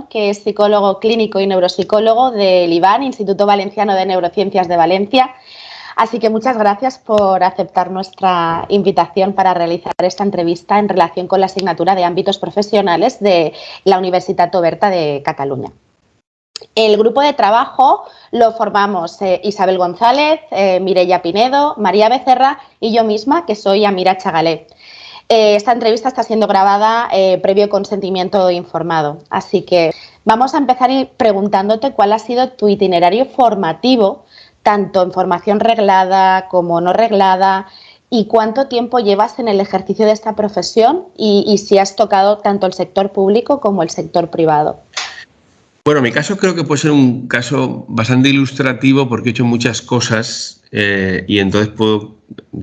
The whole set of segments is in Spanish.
que es psicólogo clínico y neuropsicólogo del IVAN, Instituto Valenciano de Neurociencias de Valencia. Así que muchas gracias por aceptar nuestra invitación para realizar esta entrevista en relación con la asignatura de ámbitos profesionales de la Universitat Oberta de Cataluña. El grupo de trabajo lo formamos Isabel González, Mireia Pinedo, María Becerra y yo misma, que soy Amira Chagalé. Esta entrevista está siendo grabada previo consentimiento informado, así que vamos a empezar preguntándote cuál ha sido tu itinerario formativo, tanto en formación reglada como no reglada, y cuánto tiempo llevas en el ejercicio de esta profesión y si has tocado tanto el sector público como el sector privado. Bueno, mi caso creo que puede ser un caso bastante ilustrativo porque he hecho muchas cosas y entonces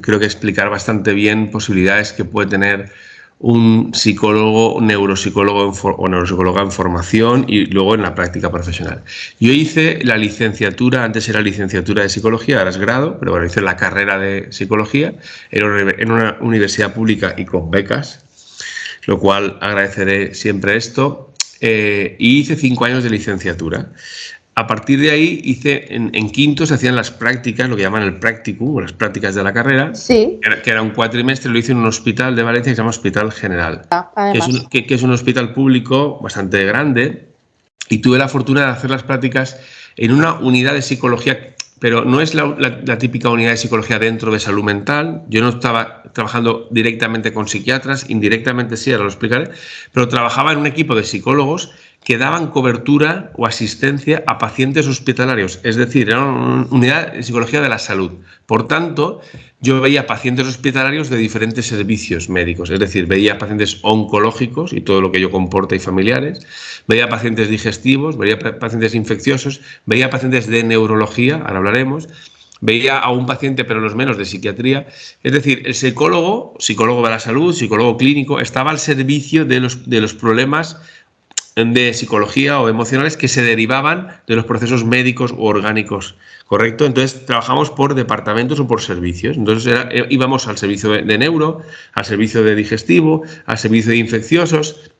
creo que explicar bastante bien posibilidades que puede tener un psicólogo, un neuropsicólogo o neuropsicóloga en formación y luego en la práctica profesional. Yo hice la licenciatura, antes era licenciatura de psicología, ahora es grado, pero bueno, hice la carrera de psicología en una universidad pública y con becas, lo cual agradeceré siempre esto. Y hice 5 años de licenciatura. A partir de ahí en quinto se hacían las prácticas, lo que llaman el practicum, o las prácticas de la carrera, sí, que era un cuatrimestre. Lo hice en un hospital de Valencia que se llama Hospital General, que es un hospital público bastante grande, y tuve la fortuna de hacer las prácticas en una unidad de psicología, pero no es la típica unidad de psicología dentro de salud mental. Yo no estaba trabajando directamente con psiquiatras, indirectamente sí, ahora lo explicaré, pero trabajaba en un equipo de psicólogos que daban cobertura o asistencia a pacientes hospitalarios, es decir, era una unidad de psicología de la salud. Por tanto, yo veía pacientes hospitalarios de diferentes servicios médicos, es decir, veía pacientes oncológicos y todo lo que ello comporta y familiares, veía pacientes digestivos, veía pacientes infecciosos, veía pacientes de neurología, ahora hablaremos, veía a un paciente, pero los menos, de psiquiatría. Es decir, el psicólogo de la salud, psicólogo clínico, estaba al servicio de los problemas de psicología o emocionales que se derivaban de los procesos médicos o orgánicos, ¿correcto? Entonces trabajamos por departamentos o por servicios. Entonces íbamos al servicio de neuro, al servicio de digestivo, al servicio de infecciosos,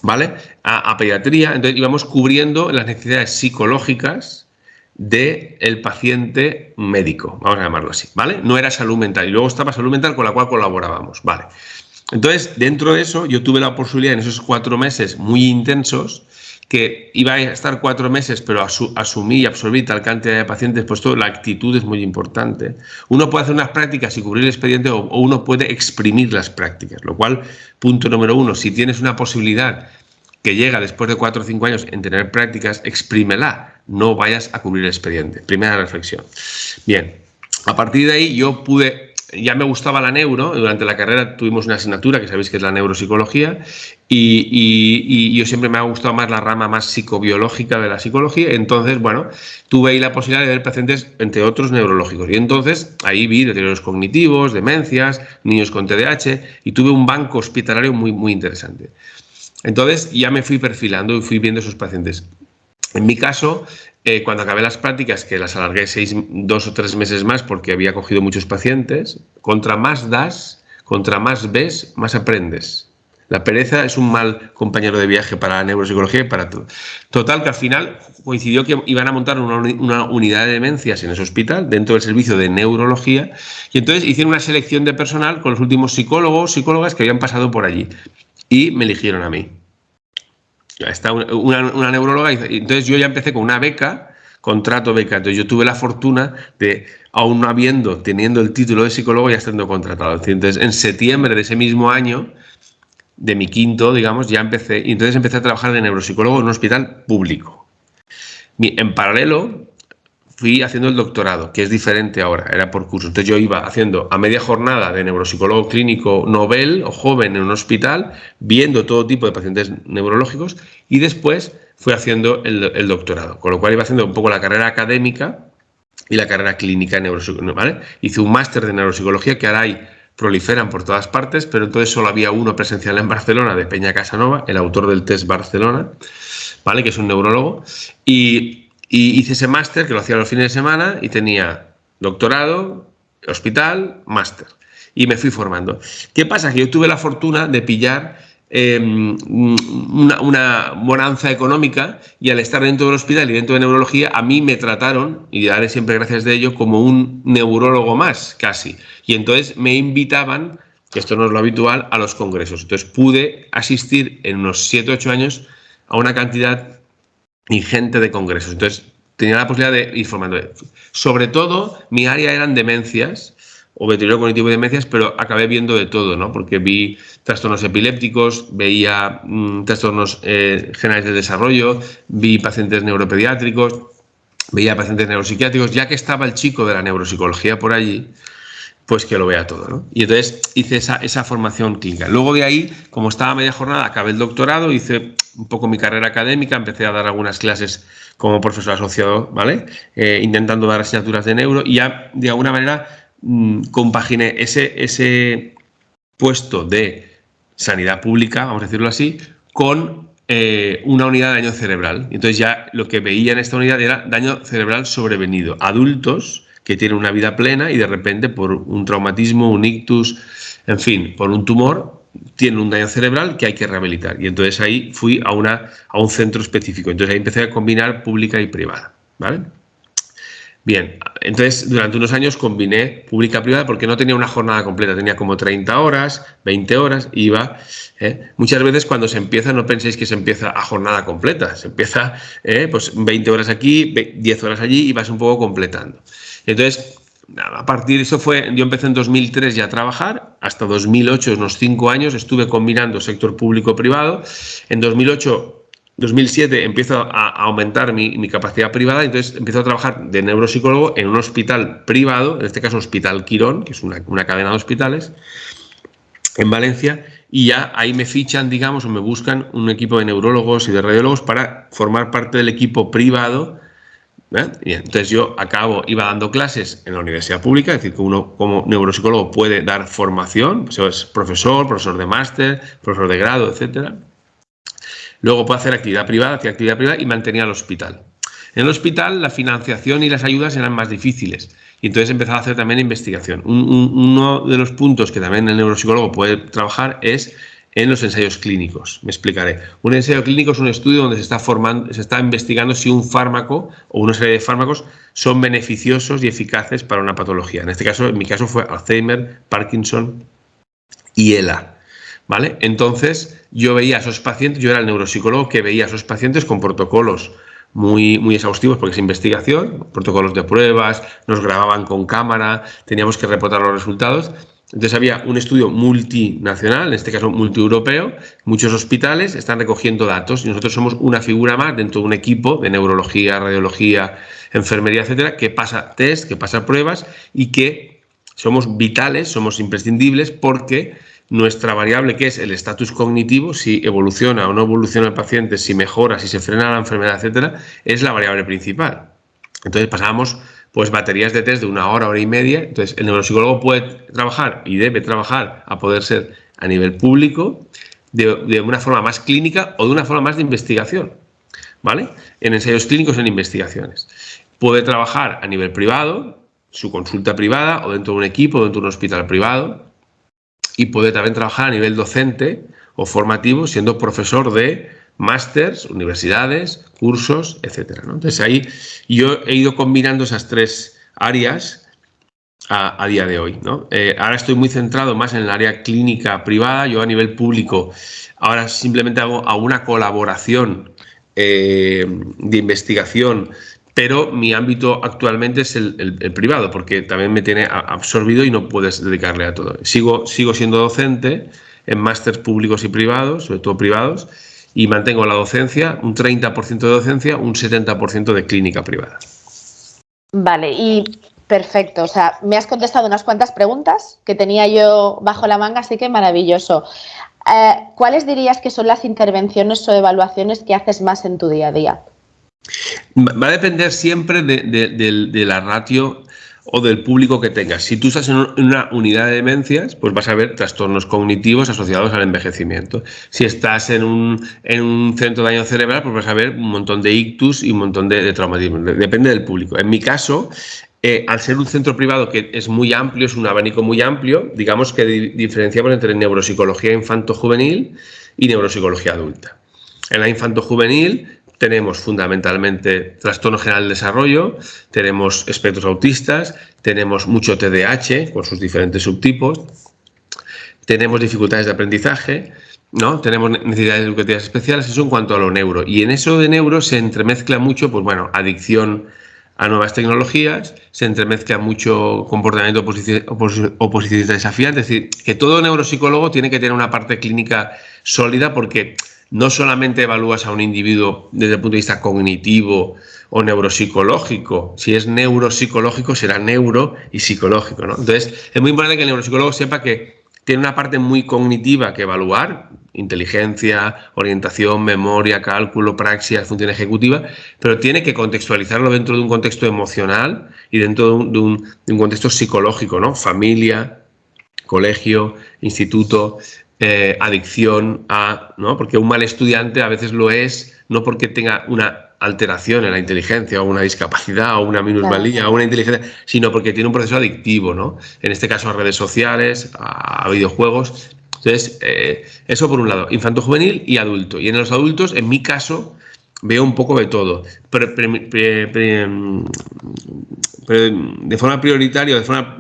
¿vale? A pediatría. Entonces íbamos cubriendo las necesidades psicológicas del paciente médico, vamos a llamarlo así, ¿vale? No era salud mental. Y luego estaba salud mental, con la cual colaborábamos, ¿vale? Entonces, dentro de eso, yo tuve la posibilidad en esos 4 meses muy intensos, que iba a estar 4 meses, pero asumí y absorbí tal cantidad de pacientes, pues la actitud es muy importante. Uno puede hacer unas prácticas y cubrir el expediente, o uno puede exprimir las prácticas, lo cual, punto número 1, si tienes una posibilidad que llega después de 4 o 5 años en tener prácticas, exprímela, no vayas a cubrir el expediente. Primera reflexión. Bien, a partir de ahí ya me gustaba la neuro. Durante la carrera tuvimos una asignatura que sabéis que es la neuropsicología, y yo siempre me ha gustado más la rama más psicobiológica de la psicología. Entonces, bueno, tuve ahí la posibilidad de ver pacientes, entre otros, neurológicos, y entonces ahí vi deterioros cognitivos, demencias, niños con TDAH, y tuve un banco hospitalario muy, muy interesante. Entonces ya me fui perfilando y fui viendo esos pacientes. En mi caso, cuando acabé las prácticas, que las alargué 2 o 3 meses más porque había cogido muchos pacientes, contra más das, contra más ves, más aprendes. La pereza es un mal compañero de viaje para la neuropsicología y para todo. Total, que al final coincidió que iban a montar una unidad de demencias en ese hospital, dentro del servicio de neurología, y entonces hicieron una selección de personal con los últimos psicólogas que habían pasado por allí, y me eligieron a mí. Está una neuróloga, y entonces yo ya empecé con una beca, contrato beca. Entonces yo tuve la fortuna de, aún no teniendo el título de psicólogo, ya estando contratado. Entonces en septiembre de ese mismo año, de mi quinto, digamos, ya empecé, y entonces empecé a trabajar de neuropsicólogo en un hospital público. En paralelo fui haciendo el doctorado, que es diferente ahora, era por curso. Entonces yo iba haciendo a media jornada de neuropsicólogo clínico novel o joven en un hospital, viendo todo tipo de pacientes neurológicos, y después fui haciendo el doctorado, con lo cual iba haciendo un poco la carrera académica y la carrera clínica en neuropsicología, ¿vale? Hice un máster de neuropsicología que ahora proliferan por todas partes, pero entonces solo había uno presencial en Barcelona, de Peña Casanova, el autor del test Barcelona, ¿vale? Que es un neurólogo, y hice ese máster, que lo hacía los fines de semana, y tenía doctorado, hospital, máster. Y me fui formando. ¿Qué pasa? Que yo tuve la fortuna de pillar una bonanza económica, y al estar dentro del hospital y dentro de neurología, a mí me trataron, y daré siempre gracias de ello, como un neurólogo más, casi. Y entonces me invitaban, que esto no es lo habitual, a los congresos. Entonces pude asistir en unos 7 o 8 años a una cantidad ingente de congresos. Entonces tenía la posibilidad de ir formando. Sobre todo, mi área eran demencias, o deterioro cognitivo y demencias, pero acabé viendo de todo, ¿no? Porque vi trastornos epilépticos, veía trastornos generales del desarrollo, vi pacientes neuropediátricos, veía pacientes neuropsiquiátricos. Ya que estaba el chico de la neuropsicología por allí, pues que lo vea todo, ¿no? Y entonces hice esa formación clínica. Luego de ahí, como estaba a media jornada, acabé el doctorado, hice un poco mi carrera académica, empecé a dar algunas clases como profesor asociado, ¿vale? Intentando dar asignaturas de neuro, y ya de alguna manera compaginé ese puesto de sanidad pública, vamos a decirlo así, con una unidad de daño cerebral. Entonces ya lo que veía en esta unidad era daño cerebral sobrevenido. Adultos que tienen una vida plena y de repente por un traumatismo, un ictus, en fin, por un tumor, tienen un daño cerebral que hay que rehabilitar. Y entonces ahí fui a un centro específico. Entonces ahí empecé a combinar pública y privada, ¿vale? Bien, entonces durante unos años combiné pública-privada porque no tenía una jornada completa, tenía como 30 horas, 20 horas, iba. Muchas veces cuando se empieza, no penséis que se empieza a jornada completa, se empieza pues 20 horas aquí, 10 horas allí, y vas un poco completando. Entonces, a partir de eso yo empecé en 2003 ya a trabajar, hasta 2008, unos 5 años, estuve combinando sector público-privado. En 2007 empiezo a aumentar mi capacidad privada, entonces empiezo a trabajar de neuropsicólogo en un hospital privado, en este caso Hospital Quirón, que es una cadena de hospitales en Valencia, y ya ahí me fichan, digamos, o me buscan un equipo de neurólogos y de radiólogos para formar parte del equipo privado. Y entonces yo iba dando clases en la universidad pública, es decir, que uno como neuropsicólogo puede dar formación, pues es profesor de máster, profesor de grado, etcétera. Luego puedo hacer actividad privada y mantenía el hospital. En el hospital la financiación y las ayudas eran más difíciles, y entonces empezaba a hacer también investigación. Uno de los puntos que también el neuropsicólogo puede trabajar es en los ensayos clínicos. Me explicaré. Un ensayo clínico es un estudio donde se está investigando si un fármaco o una serie de fármacos son beneficiosos y eficaces para una patología. En mi caso fue Alzheimer, Parkinson y ELA. ¿Vale? Entonces yo veía a esos pacientes, yo era el neuropsicólogo que veía a esos pacientes con protocolos muy, muy exhaustivos, porque es investigación, protocolos de pruebas, nos grababan con cámara, teníamos que reportar los resultados. Entonces había un estudio multinacional, en este caso multieuropeo, muchos hospitales están recogiendo datos y nosotros somos una figura más dentro de un equipo de neurología, radiología, enfermería, etcétera, que pasa test, que pasa pruebas y que somos vitales, somos imprescindibles, porque nuestra variable, que es el estatus cognitivo, si evoluciona o no evoluciona el paciente, si mejora, si se frena la enfermedad, etcétera, es la variable principal. Entonces pasábamos pues baterías de test de 1 hora, hora y media. Entonces el neuropsicólogo puede trabajar y debe trabajar a poder ser a nivel público, de una forma más clínica o de una forma más de investigación, ¿vale? En ensayos clínicos, en investigaciones. Puede trabajar a nivel privado, su consulta privada, o dentro de un equipo, dentro de un hospital privado. Y puede también trabajar a nivel docente o formativo, siendo profesor de másters, universidades, cursos, etcétera, ¿no? Entonces ahí yo he ido combinando esas 3 áreas a día de hoy, ¿no? Ahora estoy muy centrado más en el área clínica privada. Yo a nivel público ahora simplemente hago una colaboración de investigación, pero mi ámbito actualmente es el privado, porque también me tiene absorbido y no puedes dedicarle a todo. Sigo siendo docente en másteres públicos y privados, sobre todo privados, y mantengo la docencia, un 30% de docencia, un 70% de clínica privada. Vale, y perfecto. O sea, me has contestado unas cuantas preguntas que tenía yo bajo la manga, así que maravilloso. ¿Cuáles dirías que son las intervenciones o evaluaciones que haces más en tu día a día? Va a depender siempre de la ratio o del público que tengas. Si tú estás en una unidad de demencias, pues vas a ver trastornos cognitivos asociados al envejecimiento. Si estás en un centro de daño cerebral, pues vas a ver un montón de ictus y un montón de traumatismo. Depende del público. En mi caso, al ser un centro privado que es muy amplio, es un abanico muy amplio, digamos que diferenciamos entre neuropsicología infanto-juvenil y neuropsicología adulta. En la infanto-juvenil tenemos fundamentalmente trastorno general del desarrollo, tenemos espectros autistas, tenemos mucho TDAH con sus diferentes subtipos, tenemos dificultades de aprendizaje, ¿no? Tenemos necesidades educativas especiales, eso en cuanto a lo neuro. Y en eso de neuro se entremezcla mucho, pues bueno, adicción a nuevas tecnologías, se entremezcla mucho comportamiento oposicionista desafiante, es decir, que todo neuropsicólogo tiene que tener una parte clínica sólida porque no solamente evalúas a un individuo desde el punto de vista cognitivo o neuropsicológico, si es neuropsicológico será neuro y psicológico, ¿no? Entonces, es muy importante que el neuropsicólogo sepa que tiene una parte muy cognitiva que evaluar, inteligencia, orientación, memoria, cálculo, praxis, función ejecutiva, pero tiene que contextualizarlo dentro de un contexto emocional y dentro de un contexto psicológico, ¿no? Familia, colegio, instituto, adicción a, ¿no? Porque un mal estudiante a veces lo es no porque tenga una alteración en la inteligencia o una discapacidad o una minusvalía o una inteligencia, sino porque tiene un proceso adictivo, ¿no? En este caso a redes sociales, a videojuegos. Entonces, eso por un lado, infanto-juvenil y adulto. Y en los adultos, en mi caso, veo un poco de todo. Pero de forma prioritaria, de forma,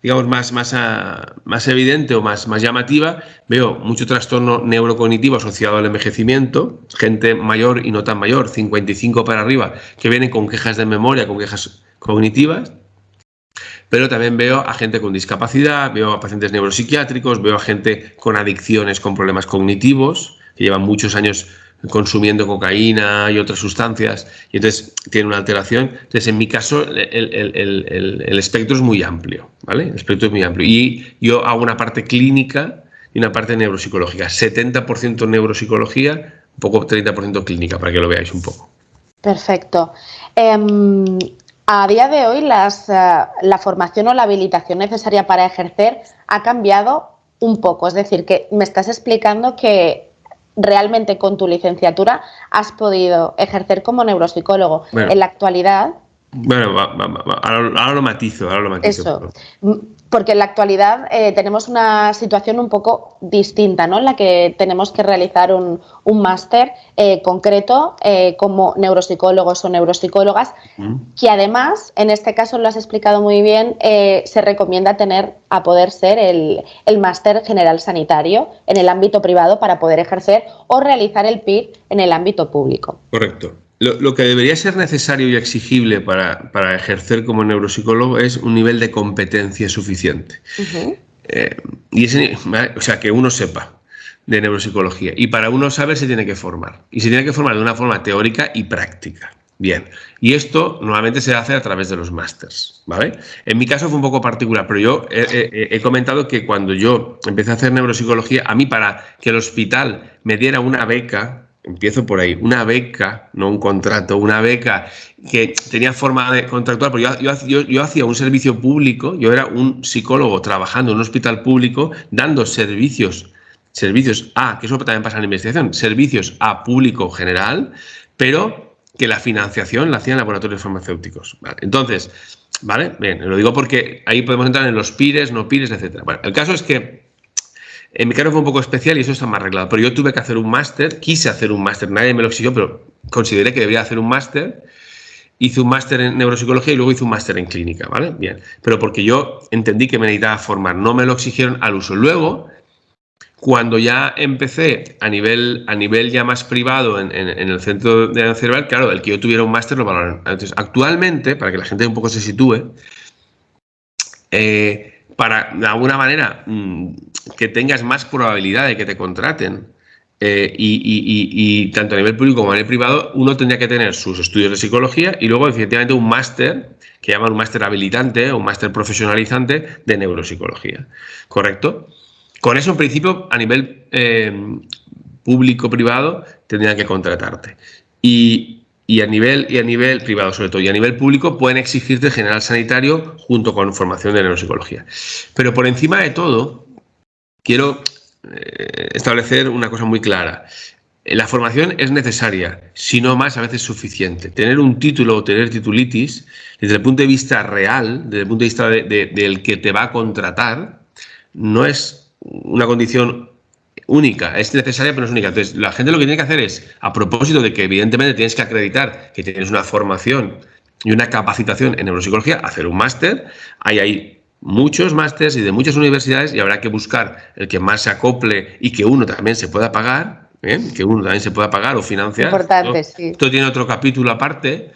digamos, más evidente o más llamativa, veo mucho trastorno neurocognitivo asociado al envejecimiento, gente mayor y no tan mayor, 55 para arriba, que vienen con quejas de memoria, con quejas cognitivas, pero también veo a gente con discapacidad, veo a pacientes neuropsiquiátricos, veo a gente con adicciones, con problemas cognitivos, que llevan muchos años consumiendo cocaína y otras sustancias, y entonces tiene una alteración. Entonces, en mi caso, el espectro es muy amplio, ¿vale? El espectro es muy amplio. Y yo hago una parte clínica y una parte neuropsicológica. 70% neuropsicología, un poco 30% clínica, para que lo veáis un poco. Perfecto. A día de hoy, la formación o la habilitación necesaria para ejercer ha cambiado un poco. Es decir, que me estás explicando que realmente con tu licenciatura has podido ejercer como neuropsicólogo. Bueno, en la actualidad... Bueno, ahora lo matizo. Eso, porque en la actualidad tenemos una situación un poco distinta, ¿no? En la que tenemos que realizar un máster concreto como neuropsicólogos o neuropsicólogas, que además, en este caso lo has explicado muy bien, se recomienda a poder ser el máster general sanitario en el ámbito privado para poder ejercer o realizar el PIR en el ámbito público. Correcto. Lo que debería ser necesario y exigible para ejercer como neuropsicólogo es un nivel de competencia suficiente. O sea, que uno sepa de neuropsicología. Y para uno saber se tiene que formar. Y se tiene que formar de una forma teórica y práctica. Bien. Y esto normalmente se hace a través de los másters, ¿vale? En mi caso fue un poco particular, pero yo he comentado que cuando yo empecé a hacer neuropsicología, a mí para que el hospital me diera una beca, empiezo por ahí, una beca, no un contrato, una beca que tenía forma de contractual, porque yo hacía un servicio público, yo era un psicólogo trabajando en un hospital público, dando servicios a, que eso también pasa en la investigación, servicios a público general, pero que la financiación la hacían laboratorios farmacéuticos. ¿Vale? Entonces, ¿vale? Bien, lo digo porque ahí podemos entrar en los PIRES, no PIRES, etc. Bueno, el caso es que en mi caso fue un poco especial y eso está más arreglado, pero yo tuve que hacer un máster, quise hacer un máster, nadie me lo exigió, pero consideré que debería hacer un máster. Hice un máster en neuropsicología y luego hice un máster en clínica, ¿vale? Bien, pero porque yo entendí que me necesitaba formar, no me lo exigieron al uso. Luego, cuando ya empecé a nivel ya más privado en el centro de daño cerebral, claro, el que yo tuviera un máster lo valoraron. Entonces, actualmente, para que la gente un poco se sitúe, para, de alguna manera, que tengas más probabilidad de que te contraten, y tanto a nivel público como a nivel privado, uno tendría que tener sus estudios de psicología y luego, efectivamente, un máster, que llaman un máster habilitante o un máster profesionalizante de neuropsicología. ¿Correcto? Con eso, en principio, a nivel público-privado, tendrían que contratarte. Y a nivel privado, sobre todo, y a nivel público, pueden exigirte general sanitario junto con formación de neuropsicología. Pero por encima de todo, quiero establecer una cosa muy clara. La formación es necesaria, si no más, a veces suficiente. Tener un título o tener titulitis, desde el punto de vista real, desde el punto de vista del que te va a contratar, no es una condición única, es necesaria pero no es única. Entonces, la gente lo que tiene que hacer es, a propósito de que evidentemente tienes que acreditar que tienes una formación y una capacitación en neuropsicología, hacer un máster. Hay muchos másters y de muchas universidades y habrá que buscar el que más se acople y que uno también se pueda pagar, que uno también se pueda pagar o financiar. Importante, sí. Esto tiene otro capítulo aparte,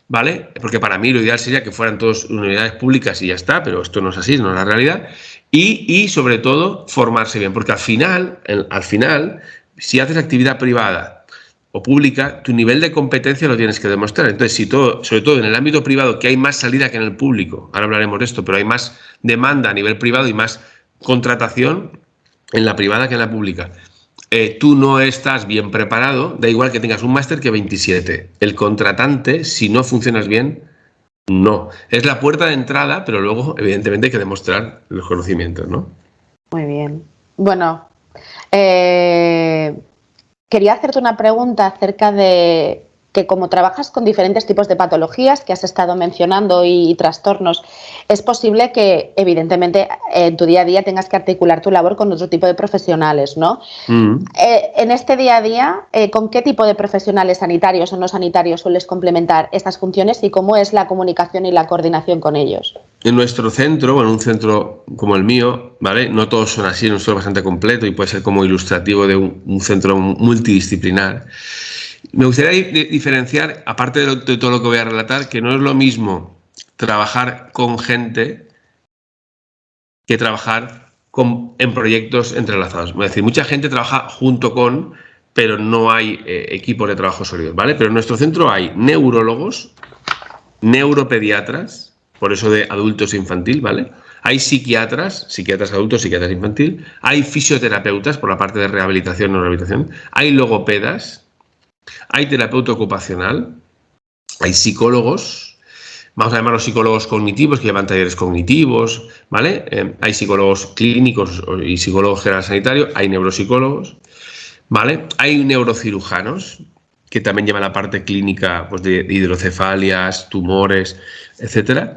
¿vale? Porque para mí lo ideal sería que fueran todas universidades públicas y ya está, pero esto no es así, no es la realidad. Y sobre todo, formarse bien, porque al final, si haces actividad privada o pública, tu nivel de competencia lo tienes que demostrar. Entonces, sobre todo en el ámbito privado, que hay más salida que en el público, ahora hablaremos de esto, pero hay más demanda a nivel privado y más contratación en la privada que en la pública. Tú no estás bien preparado, da igual que tengas un máster que 27. El contratante, si no funcionas bien, no. Es la puerta de entrada, pero luego, evidentemente, hay que demostrar los conocimientos, ¿no? Muy bien. Bueno, quería hacerte una pregunta acerca de que como trabajas con diferentes tipos de patologías que has estado mencionando y trastornos, es posible que evidentemente en tu día a día tengas que articular tu labor con otro tipo de profesionales, ¿no? En este día a día, ¿con qué tipo de profesionales sanitarios o no sanitarios sueles complementar estas funciones y cómo es la comunicación y la coordinación con ellos? En nuestro centro, en un centro como el mío, ¿vale? No todos son así, es un centro bastante completo y puede ser como ilustrativo de un centro multidisciplinar. Me gustaría diferenciar, aparte de todo lo que voy a relatar, que no es lo mismo trabajar con gente que trabajar en proyectos entrelazados. Es decir, mucha gente trabaja junto con, pero no hay equipos de trabajo sólidos, ¿vale? Pero en nuestro centro hay neurólogos, neuropediatras, por eso de adultos e infantil, ¿vale? Hay psiquiatras adultos, psiquiatras infantil, hay fisioterapeutas por la parte de rehabilitación, no rehabilitación, hay logopedas, hay terapeuta ocupacional, hay psicólogos, vamos a llamarlos psicólogos cognitivos, que llevan talleres cognitivos, ¿vale? Hay psicólogos clínicos y psicólogos general sanitario, hay neuropsicólogos, ¿vale? Hay neurocirujanos, que también llevan la parte clínica pues, de hidrocefalias, tumores, etcétera.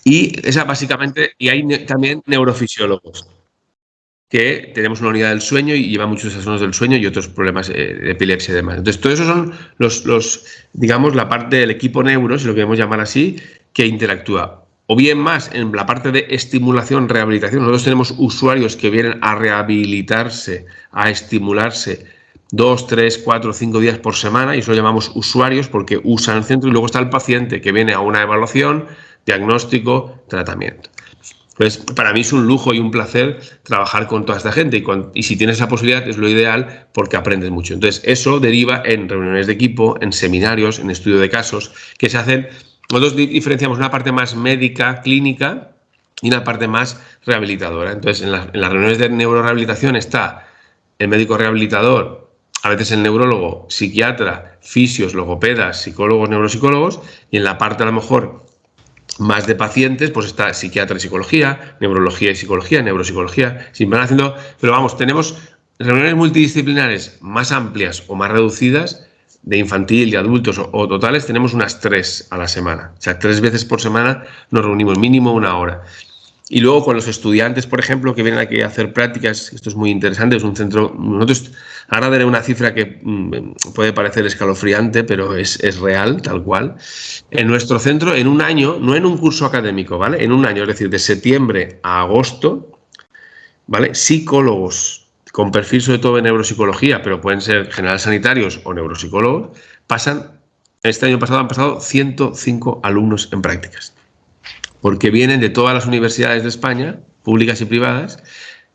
Y esa básicamente, y hay también neurofisiólogos, que tenemos una unidad del sueño y lleva muchos trastornos del sueño y otros problemas de epilepsia y demás. Entonces, todo eso son digamos, la parte del equipo neuro, si lo queremos llamar así, que interactúa. O bien más en la parte de estimulación, rehabilitación. Nosotros tenemos usuarios que vienen a rehabilitarse, a estimularse 2, 3, 4, 5 días por semana y eso lo llamamos usuarios porque usan el centro y luego está el paciente que viene a una evaluación, diagnóstico, tratamiento. Pues para mí es un lujo y un placer trabajar con toda esta gente y si tienes esa posibilidad es lo ideal porque aprendes mucho. Entonces eso deriva en reuniones de equipo, en seminarios, en estudio de casos que se hacen. Nosotros diferenciamos una parte más médica, clínica y una parte más rehabilitadora. Entonces en las reuniones de neurorehabilitación está el médico rehabilitador, a veces el neurólogo, psiquiatra, fisios, logopedas, psicólogos, neuropsicólogos y en la parte a lo mejor más de pacientes, pues está psiquiatra y psicología, neurología y psicología, neuropsicología, sin van haciendo, pero vamos, tenemos reuniones multidisciplinares más amplias o más reducidas, de infantil, de adultos o totales, tenemos unas 3 a la semana. O sea, 3 veces por semana nos reunimos, mínimo 1 hora. Y luego con los estudiantes, por ejemplo, que vienen aquí a hacer prácticas, esto es muy interesante, es un centro, nosotros, ahora daré una cifra que puede parecer escalofriante, pero es real, tal cual. En nuestro centro, en un año, no en un curso académico, ¿vale? En un año, es decir, de septiembre a agosto, ¿vale? Psicólogos con perfil sobre todo de neuropsicología, pero pueden ser general sanitarios o neuropsicólogos, este año pasado han pasado 105 alumnos en prácticas. Porque vienen de todas las universidades de España, públicas y privadas,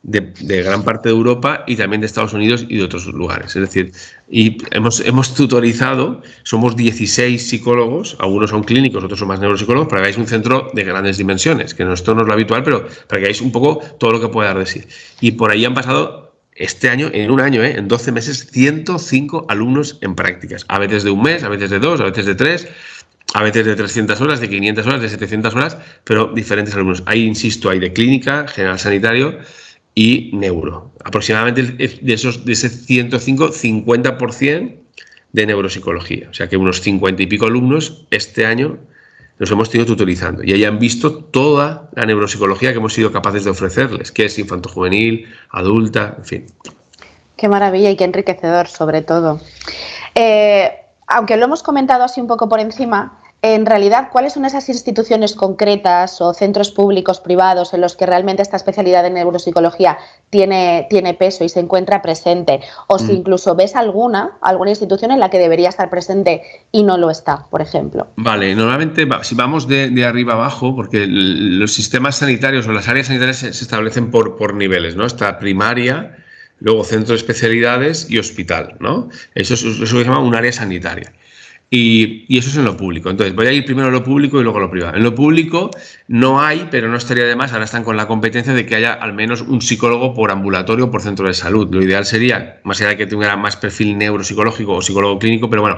de gran parte de Europa y también de Estados Unidos y de otros lugares. Es decir, y hemos tutorizado, somos 16 psicólogos, algunos son clínicos, otros son más neuropsicólogos, para que veáis un centro de grandes dimensiones, que esto no es lo habitual, pero para que veáis un poco todo lo que puede dar de sí. Y por ahí han pasado este año, en un año, en 12 meses, 105 alumnos en prácticas. A veces de un mes, a veces de 2, a veces de 3... a veces de 300 horas, de 500 horas, de 700 horas, pero diferentes alumnos. Hay, insisto, hay de clínica, general sanitario y neuro. Aproximadamente de ese 105, 50% de neuropsicología. O sea que unos 50 y pico alumnos este año los hemos tenido tutorizando y hayan visto toda la neuropsicología que hemos sido capaces de ofrecerles, que es infantojuvenil, adulta, en fin. Qué maravilla y qué enriquecedor, sobre todo. Aunque lo hemos comentado así un poco por encima, en realidad, ¿cuáles son esas instituciones concretas o centros públicos, privados, en los que realmente esta especialidad de neuropsicología tiene peso y se encuentra presente? O si incluso ves alguna institución en la que debería estar presente y no lo está, por ejemplo. Vale, normalmente si vamos de arriba abajo, porque los sistemas sanitarios o las áreas sanitarias se establecen por niveles, ¿no? Está primaria, luego centro de especialidades y hospital, ¿no? Eso se llama un área sanitaria. Y eso es en lo público. Entonces, voy a ir primero a lo público y luego a lo privado. En lo público no hay, pero no estaría de más, ahora están con la competencia de que haya al menos un psicólogo por ambulatorio o por centro de salud. Lo ideal sería, más allá de que tuviera más perfil neuropsicológico o psicólogo clínico, pero bueno,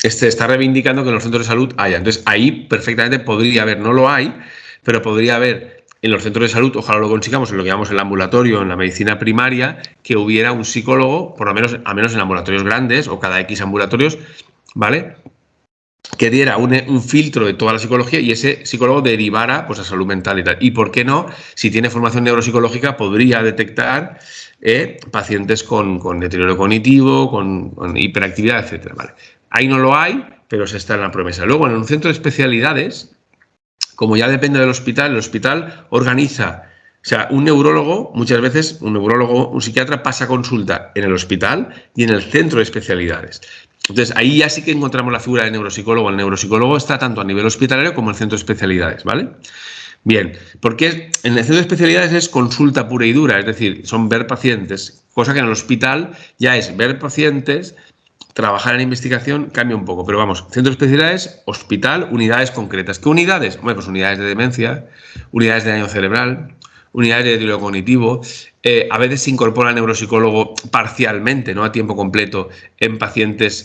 está reivindicando que en los centros de salud haya. Entonces, ahí perfectamente podría haber, no lo hay, pero podría haber en los centros de salud, ojalá lo consigamos, en lo que llamamos el ambulatorio, en la medicina primaria, que hubiera un psicólogo, por lo menos, al menos en ambulatorios grandes o cada X ambulatorios, ¿vale? Que diera un filtro de toda la psicología y ese psicólogo derivara pues a salud mental y tal. Y por qué no, si tiene formación neuropsicológica, podría detectar pacientes con deterioro cognitivo, con hiperactividad, etcétera, ¿vale? Ahí no lo hay, pero se está en la promesa. Luego, en un centro de especialidades, como ya depende del hospital, el hospital organiza, o sea, un neurólogo, muchas veces un psiquiatra pasa consulta en el hospital y en el centro de especialidades. Entonces, ahí ya sí que encontramos la figura del neuropsicólogo. El neuropsicólogo está tanto a nivel hospitalario como en el centro de especialidades, ¿vale? Bien, porque en el centro de especialidades es consulta pura y dura, es decir, son ver pacientes, cosa que en el hospital ya es ver pacientes, trabajar en investigación, cambia un poco, pero vamos, centro de especialidades, hospital, unidades concretas. ¿Qué unidades? Bueno, pues unidades de demencia, unidades de daño cerebral, unidades de deterioro cognitivo. A veces se incorpora el neuropsicólogo parcialmente, no a tiempo completo, en pacientes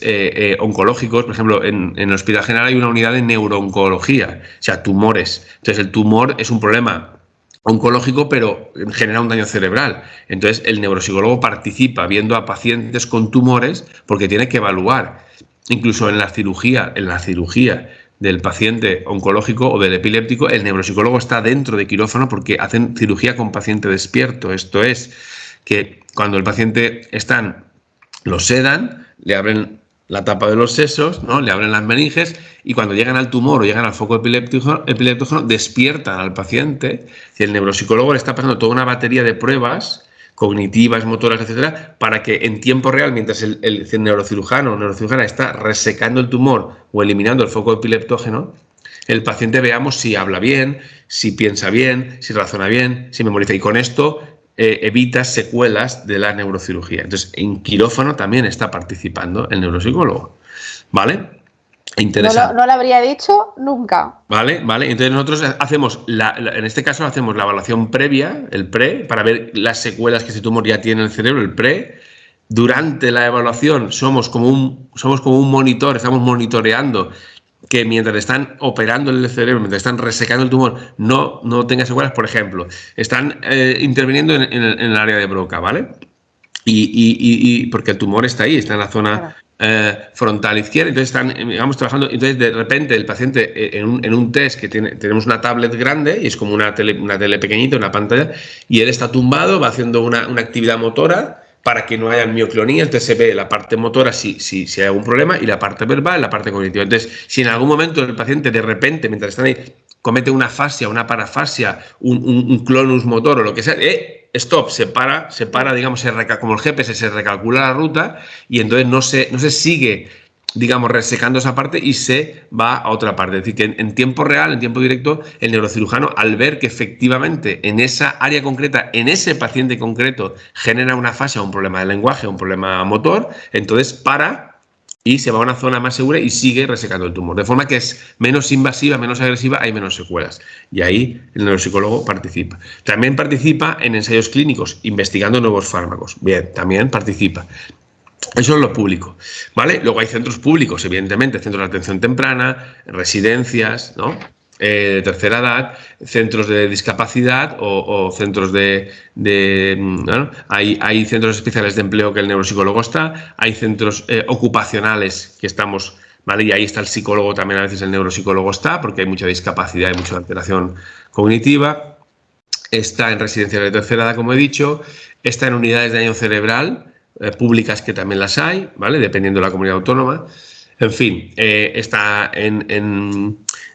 oncológicos. Por ejemplo, en el Hospital General hay una unidad de neurooncología, o sea, tumores. Entonces, el tumor es un problema oncológico, pero genera un daño cerebral. Entonces, el neuropsicólogo participa viendo a pacientes con tumores porque tiene que evaluar. Incluso en la cirugía del paciente oncológico o del epiléptico, el neuropsicólogo está dentro de quirófano porque hacen cirugía con paciente despierto. Esto es que cuando el paciente lo sedan, le abren la tapa de los sesos, ¿no? Le abren las meninges y cuando llegan al tumor o llegan al foco epiléptico despiertan al paciente y el neuropsicólogo le está pasando toda una batería de pruebas cognitivas, motoras, etcétera, para que en tiempo real, mientras el neurocirujano o neurocirujana está resecando el tumor o eliminando el foco epileptógeno, el paciente veamos si habla bien, si piensa bien, si razona bien, si memoriza. Y con esto evita secuelas de la neurocirugía. Entonces, en quirófano también está participando el neuropsicólogo, ¿vale? Interesante. No lo habría dicho nunca. Vale. Entonces nosotros hacemos, en este caso hacemos la evaluación previa, el pre, para ver las secuelas que ese tumor ya tiene en el cerebro, el pre. Durante la evaluación somos como un monitor, estamos monitoreando que mientras están operando el cerebro, mientras están resecando el tumor, no tenga secuelas. Por ejemplo, están interviniendo en el área de Broca, ¿vale? Y porque el tumor está ahí, está en la zona frontal izquierda, entonces están, digamos, trabajando. Entonces, de repente, el paciente en un test que tenemos una tablet grande y es como una tele pequeñita, una pantalla, y él está tumbado, va haciendo una actividad motora para que no haya mioclonía. Entonces se ve la parte motora si hay algún problema y la parte verbal, la parte cognitiva. Entonces, si en algún momento el paciente de repente, mientras están ahí, comete una afasia, una parafasia, un clonus motor o lo que sea, stop, se para, digamos, como el GPS, se recalcula la ruta y entonces no se sigue, digamos, resecando esa parte y se va a otra parte. Es decir, que en tiempo real, en tiempo directo, el neurocirujano, al ver que efectivamente en esa área concreta, en ese paciente concreto, genera una afasia, un problema de lenguaje, un problema motor, entonces para y se va a una zona más segura y sigue resecando el tumor. De forma que es menos invasiva, menos agresiva, hay menos secuelas. Y ahí el neuropsicólogo participa. También participa en ensayos clínicos, investigando nuevos fármacos. Bien, también participa. Eso es lo público, ¿vale? Luego hay centros públicos, evidentemente, centros de atención temprana, residencias, ¿no? De tercera edad, centros de discapacidad o centros ¿no? Hay centros especiales de empleo que el neuropsicólogo está, hay centros ocupacionales que estamos ¿vale? Y ahí está el psicólogo también, a veces el neuropsicólogo está, porque hay mucha discapacidad y mucha alteración cognitiva. Está en residencias de tercera edad, como he dicho, está en unidades de daño cerebral públicas, que también las hay, ¿vale? Dependiendo de la comunidad autónoma. En fin, está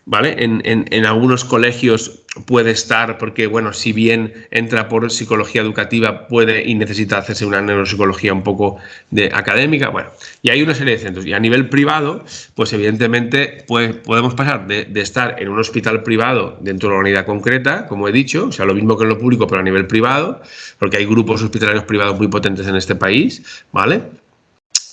¿vale? En algunos colegios puede estar, porque, bueno, si bien entra por psicología educativa, puede y necesita hacerse una neuropsicología un poco académica. Bueno, y hay una serie de centros. Y a nivel privado, pues evidentemente podemos pasar de estar en un hospital privado dentro de una unidad concreta, como he dicho, o sea, lo mismo que en lo público, pero a nivel privado, porque hay grupos hospitalarios privados muy potentes en este país, ¿vale?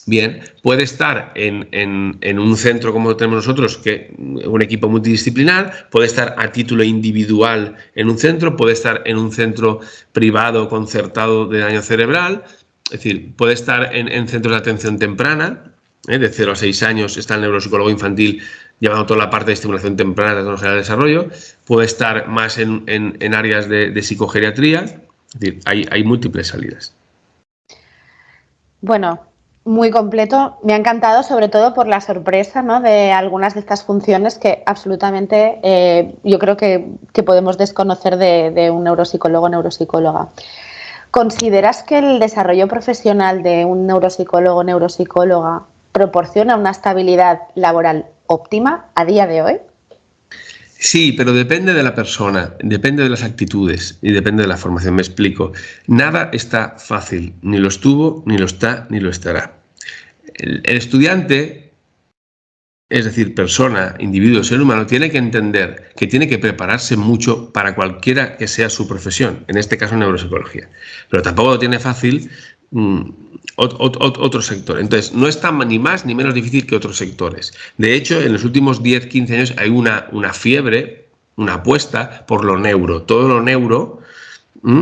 Bien, puede estar en un centro como tenemos nosotros, un equipo multidisciplinar, puede estar a título individual en un centro, puede estar en un centro privado concertado de daño cerebral, es decir, puede estar en centros de atención temprana, de 0 a 6 años está el neuropsicólogo infantil llevando toda la parte de estimulación temprana de tecnología del desarrollo, puede estar más en áreas de psicogeriatría, es decir, hay múltiples salidas. Bueno, muy completo. Me ha encantado, sobre todo por la sorpresa, ¿no?, de algunas de estas funciones que absolutamente yo creo que podemos desconocer de un neuropsicólogo o neuropsicóloga. ¿Consideras que el desarrollo profesional de un neuropsicólogo o neuropsicóloga proporciona una estabilidad laboral óptima a día de hoy? Sí, pero depende de la persona, depende de las actitudes y depende de la formación. Me explico. Nada está fácil, ni lo estuvo, ni lo está, ni lo estará. El estudiante, es decir, persona, individuo, ser humano, tiene que entender que tiene que prepararse mucho para cualquiera que sea su profesión, en este caso neuropsicología. Pero tampoco lo tiene fácil otro sector. Entonces, no está ni más ni menos difícil que otros sectores. De hecho, en los últimos 10, 15 años hay una fiebre, una apuesta por lo neuro. Todo lo neuro,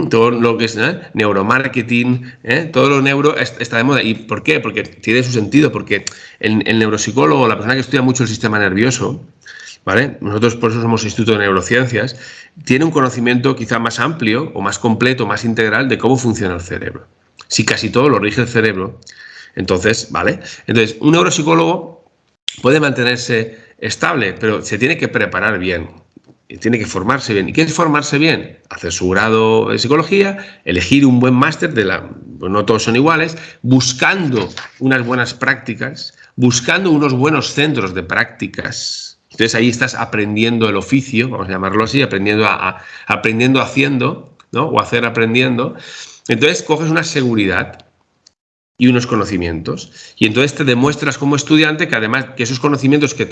todo lo que es neuromarketing, todo lo neuro está de moda. ¿Y por qué? Porque tiene su sentido, porque el neuropsicólogo, la persona que estudia mucho el sistema nervioso, ¿vale? Nosotros por eso somos Instituto de Neurociencias, tiene un conocimiento quizá más amplio o más completo, más integral de cómo funciona el cerebro. Si casi todo lo rige el cerebro, entonces, ¿vale? Entonces, un neuropsicólogo puede mantenerse estable, pero se tiene que preparar bien, tiene que formarse bien. ¿Y qué es formarse bien? Hacer su grado de psicología, elegir un buen máster, pues no todos son iguales, buscando unas buenas prácticas, buscando unos buenos centros de prácticas. Entonces ahí estás aprendiendo el oficio, vamos a llamarlo así, aprendiendo haciendo, ¿no? O hacer aprendiendo. Entonces coges una seguridad y unos conocimientos, y entonces te demuestras como estudiante que además que esos conocimientos que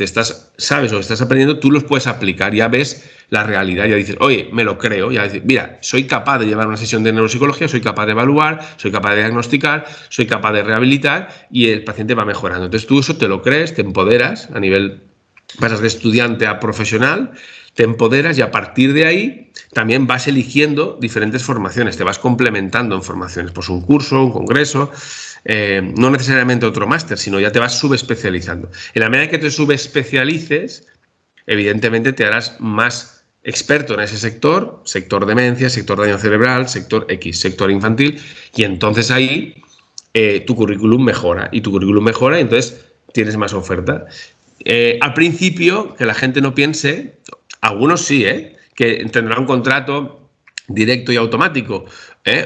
sabes o estás aprendiendo, tú los puedes aplicar, ya ves la realidad, ya dices, oye, me lo creo, ya dices, mira, soy capaz de llevar una sesión de neuropsicología, soy capaz de evaluar, soy capaz de diagnosticar, soy capaz de rehabilitar y el paciente va mejorando. Entonces tú eso te lo crees, te empoderas a nivel, pasas de estudiante a profesional, te empoderas y a partir de ahí también vas eligiendo diferentes formaciones, te vas complementando en formaciones, pues un curso, un congreso, no necesariamente otro máster, sino ya te vas subespecializando. En la medida que te subespecialices, evidentemente te harás más experto en ese sector demencia, sector daño cerebral, sector X, sector infantil, y entonces ahí tu currículum mejora, y entonces tienes más oferta. Al principio, que la gente no piense, algunos sí, que tendrán un contrato directo y automático,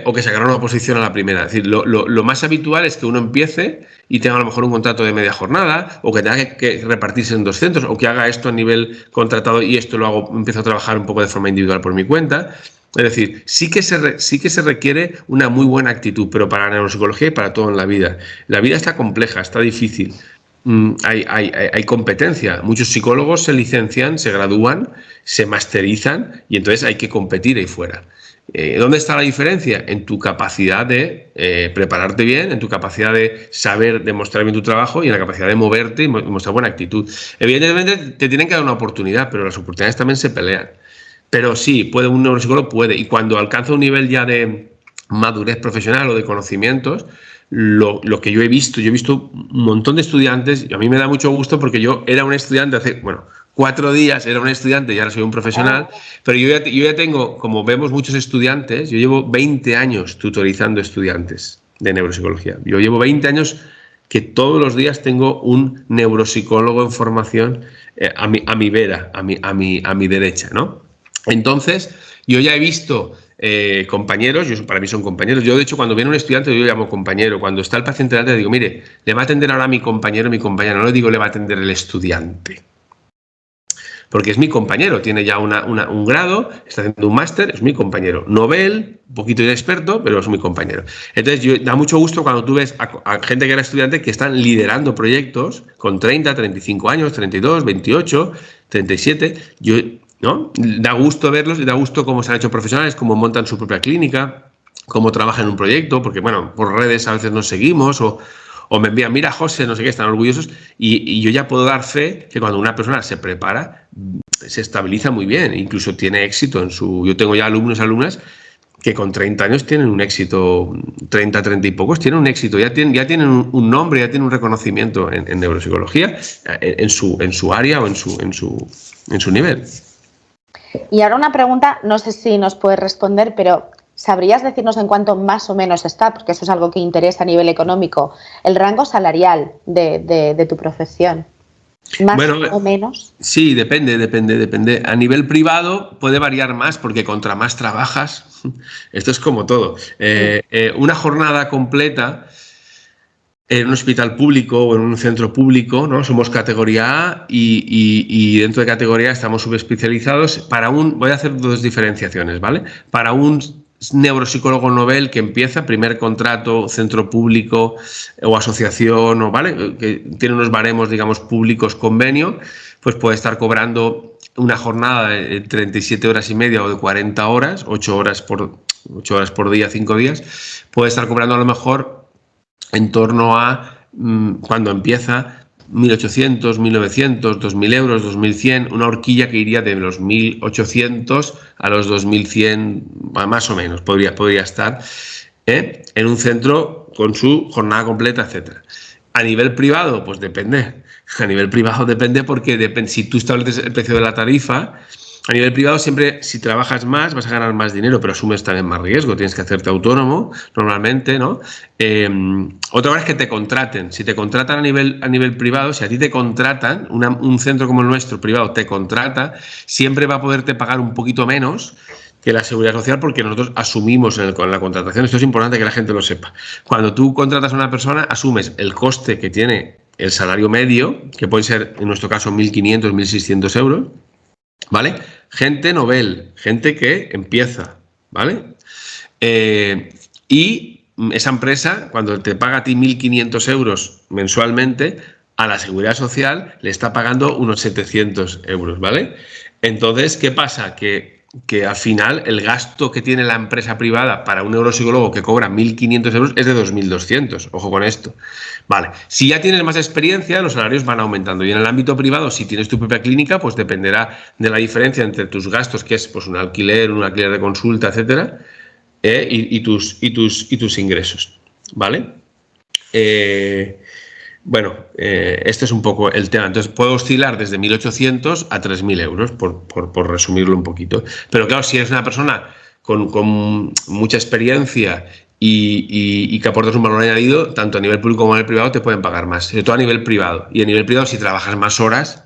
o que sacarán una oposición a la primera. Es decir, lo más habitual es que uno empiece y tenga a lo mejor un contrato de media jornada, o que tenga que repartirse en 2 centros, o que haga esto a nivel contratado y esto empiezo a trabajar un poco de forma individual por mi cuenta. Es decir, sí que se requiere una muy buena actitud, pero para la neuropsicología y para todo en la vida. La vida está compleja, está difícil. Hay competencia. Muchos psicólogos se licencian, se gradúan, se masterizan y entonces hay que competir ahí fuera. ¿Dónde está la diferencia? En tu capacidad de prepararte bien, en tu capacidad de saber demostrar bien tu trabajo y en la capacidad de moverte y mostrar buena actitud. Evidentemente te tienen que dar una oportunidad, pero las oportunidades también se pelean. Pero sí, un neuropsicólogo puede, y cuando alcanza un nivel ya de madurez profesional o de conocimientos, lo que yo he visto un montón de estudiantes, y a mí me da mucho gusto porque yo era un estudiante hace, 4 días era un estudiante y ahora soy un profesional, pero yo ya tengo, como vemos muchos estudiantes, yo llevo 20 años tutorizando estudiantes de neuropsicología. Yo llevo 20 años que todos los días tengo un neuropsicólogo en formación a mi vera, a mi derecha, ¿no? Entonces, yo ya he visto compañeros, para mí son compañeros. Yo, de hecho, cuando viene un estudiante, yo lo llamo compañero. Cuando está el paciente delante, le digo, mire, le va a atender ahora mi compañero, mi compañera. No le digo, le va a atender el estudiante. Porque es mi compañero, tiene ya un grado, está haciendo un máster, es mi compañero. Novel, un poquito inexperto, pero es mi compañero. Entonces, da mucho gusto cuando tú ves a gente que era estudiante que están liderando proyectos con 30, 35 años, 32, 28, 37. ¿No? Da gusto verlos y da gusto cómo se han hecho profesionales, cómo montan su propia clínica, cómo trabajan en un proyecto, porque, bueno, por redes a veces nos seguimos o me envían, mira, José, no sé qué, están orgullosos, y yo ya puedo dar fe que cuando una persona se prepara, se estabiliza muy bien, incluso tiene éxito en su... Yo tengo ya alumnas que con 30 años tienen un éxito, 30 y pocos, tienen un éxito, ya tienen un nombre, ya tienen un reconocimiento en neuropsicología, en su área o en su nivel. Y ahora una pregunta, no sé si nos puedes responder, pero ¿sabrías decirnos en cuánto más o menos está, porque eso es algo que interesa a nivel económico, el rango salarial de tu profesión? ¿Más o menos? Sí, depende. A nivel privado puede variar más porque contra más trabajas, esto es como todo. Una jornada completa en un hospital público o en un centro público, ¿no? Somos categoría A y dentro de categoría A estamos subespecializados. Voy a hacer dos diferenciaciones, ¿vale? Para un neuropsicólogo novel que empieza, primer contrato, centro público o asociación, ¿vale? Que tiene unos baremos, digamos, públicos, convenio, pues puede estar cobrando una jornada de 37 horas y media o de 40 horas, 8 horas por día, 5 días, puede estar cobrando a lo mejor en torno a, cuando empieza, 1.800, 1.900, 2.000 euros, 2.100, una horquilla que iría de los 1.800 a los 2.100, más o menos, podría estar, en un centro con su jornada completa, etcétera. A nivel privado, pues depende. A nivel privado depende porque si tú estableces el precio de la tarifa, a nivel privado siempre, si trabajas más, vas a ganar más dinero, pero asumes también más riesgo, tienes que hacerte autónomo normalmente, ¿no? Otra cosa es que te contraten. Si te contratan a nivel privado, si a ti te contratan, un centro como el nuestro privado te contrata, siempre va a poderte pagar un poquito menos que la Seguridad Social porque nosotros asumimos con la contratación. Esto es importante que la gente lo sepa. Cuando tú contratas a una persona, asumes el coste que tiene el salario medio, que puede ser, en nuestro caso, 1.500, 1.600 euros, ¿vale? Gente novel, gente que empieza, ¿vale? Y esa empresa, cuando te paga a ti 1.500 euros mensualmente, a la Seguridad Social le está pagando unos 700 euros, ¿vale? Entonces, ¿qué pasa? Que al final el gasto que tiene la empresa privada para un neuropsicólogo que cobra 1.500 euros es de 2.200. Ojo con esto. Vale, si ya tienes más experiencia, los salarios van aumentando. Y en el ámbito privado, si tienes tu propia clínica, pues dependerá de la diferencia entre tus gastos, que es pues un alquiler de consulta, etcétera, y tus ingresos. ¿Vale? Este es un poco el tema. Entonces, puedo oscilar desde 1.800 a 3.000 euros, por resumirlo un poquito. Pero claro, si eres una persona con mucha experiencia y que aportas un valor añadido, tanto a nivel público como a nivel privado, te pueden pagar más. Sobre todo a nivel privado. Y a nivel privado, si trabajas más horas,